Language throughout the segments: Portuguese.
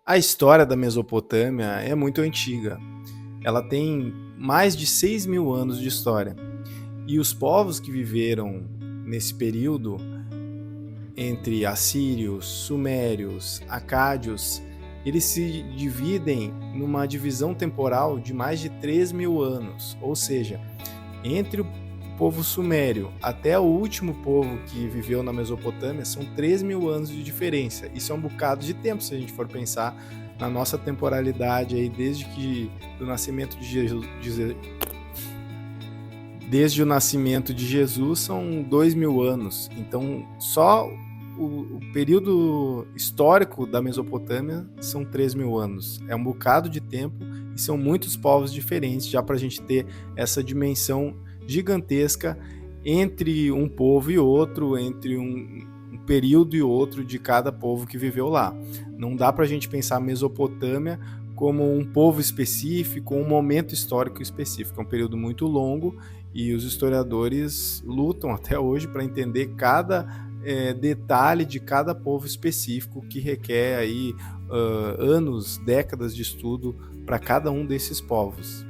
A história da Mesopotâmia é muito antiga. Ela tem mais de 6.000 anos de história. E os povos que viveram nesse período, entre assírios, sumérios, acádios, eles se dividem numa divisão temporal de mais de 3.000 anos. Ou seja, entre o povo sumério até o último povo que viveu na Mesopotâmia são 3.000 anos de diferença. Isso é um bocado de tempo se a gente for pensar na nossa temporalidade aí do nascimento de Jesus, desde o nascimento de Jesus são 2.000 anos. Então só o período histórico da Mesopotâmia são 3.000 anos. É um bocado de tempo e são muitos povos diferentes já para a gente ter essa dimensão gigantesca entre um povo e outro, entre um período e outro de cada povo que viveu lá. Não dá para a gente pensar a Mesopotâmia como um povo específico, um momento histórico específico. É um período muito longo e os historiadores lutam até hoje para entender cada detalhe de cada povo específico, que requer aí anos, décadas de estudo para cada um desses povos.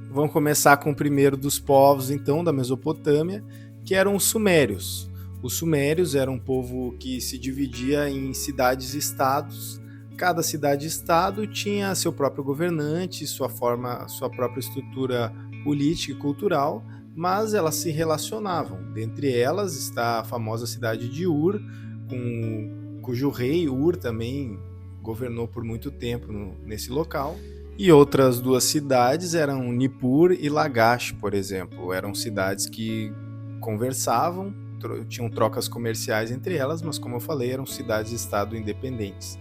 Vamos começar com o primeiro dos povos, então, da Mesopotâmia, que eram os sumérios. Os sumérios eram um povo que se dividia em cidades-estados. Cada cidade-estado tinha seu próprio governante, sua própria estrutura política e cultural, mas elas se relacionavam. Dentre elas está a famosa cidade de Ur, cujo rei Ur também governou por muito tempo nesse local. E outras duas cidades eram Nippur e Lagash, por exemplo. Eram cidades que conversavam, tinham trocas comerciais entre elas, mas como eu falei, eram cidades-estado independentes.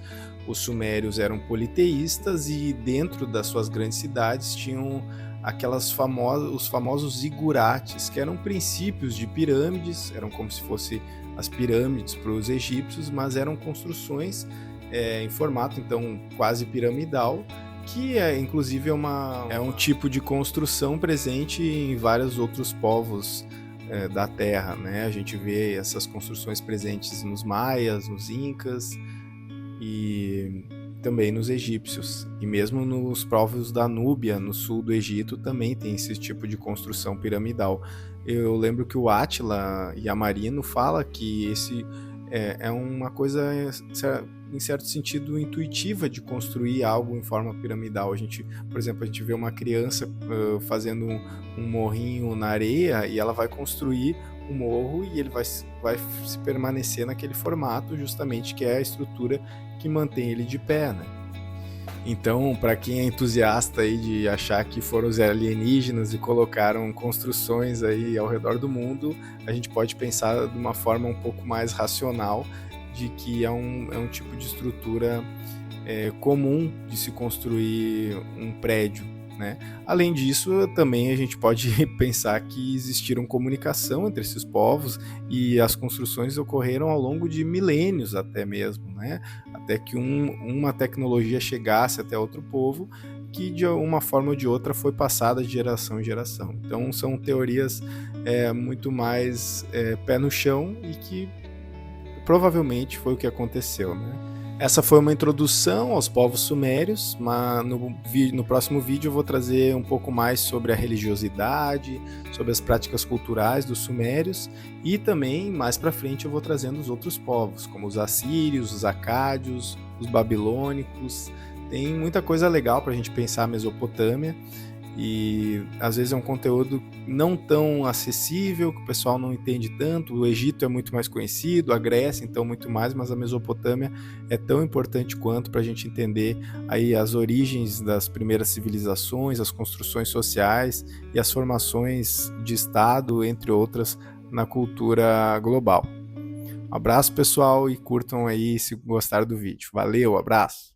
Os sumérios eram politeístas e dentro das suas grandes cidades tinham os famosos zigurates, que eram princípios de pirâmides, eram como se fossem as pirâmides para os egípcios, mas eram construções em formato então quase piramidal, que inclusive é um tipo de construção presente em vários outros povos da Terra, né? A gente vê essas construções presentes nos maias, nos incas e também nos egípcios. E mesmo nos povos da Núbia, no sul do Egito, também tem esse tipo de construção piramidal. Eu lembro que o Átila Yamarino fala que esse é uma coisa, em certo sentido, intuitiva de construir algo em forma piramidal. Por exemplo, a gente vê uma criança fazendo um morrinho na areia e ela vai construir um morro e ele vai se permanecer naquele formato, justamente que é a estrutura que mantém ele de pé, né? Então, para quem é entusiasta aí de achar que foram os alienígenas e colocaram construções aí ao redor do mundo, a gente pode pensar de uma forma um pouco mais racional de que é um tipo de estrutura comum de se construir um prédio, né? Além disso, também a gente pode pensar que existiram comunicação entre esses povos e as construções ocorreram ao longo de milênios até mesmo, né? Até que uma tecnologia chegasse até outro povo que de uma forma ou de outra foi passada de geração em geração. Então são teorias muito mais pé no chão e que provavelmente foi o que aconteceu, né? Essa foi uma introdução aos povos sumérios, mas no próximo vídeo eu vou trazer um pouco mais sobre a religiosidade, sobre as práticas culturais dos sumérios e também mais para frente eu vou trazendo os outros povos, como os assírios, os acádios, os babilônicos. Tem muita coisa legal para a gente pensar a Mesopotâmia e às vezes é um conteúdo não tão acessível, que o pessoal não entende tanto. O Egito é muito mais conhecido, a Grécia então muito mais, mas a Mesopotâmia é tão importante quanto para a gente entender aí as origens das primeiras civilizações, as construções sociais e as formações de Estado, entre outras, na cultura global. Um abraço pessoal e curtam aí se gostaram do vídeo. Valeu, abraço!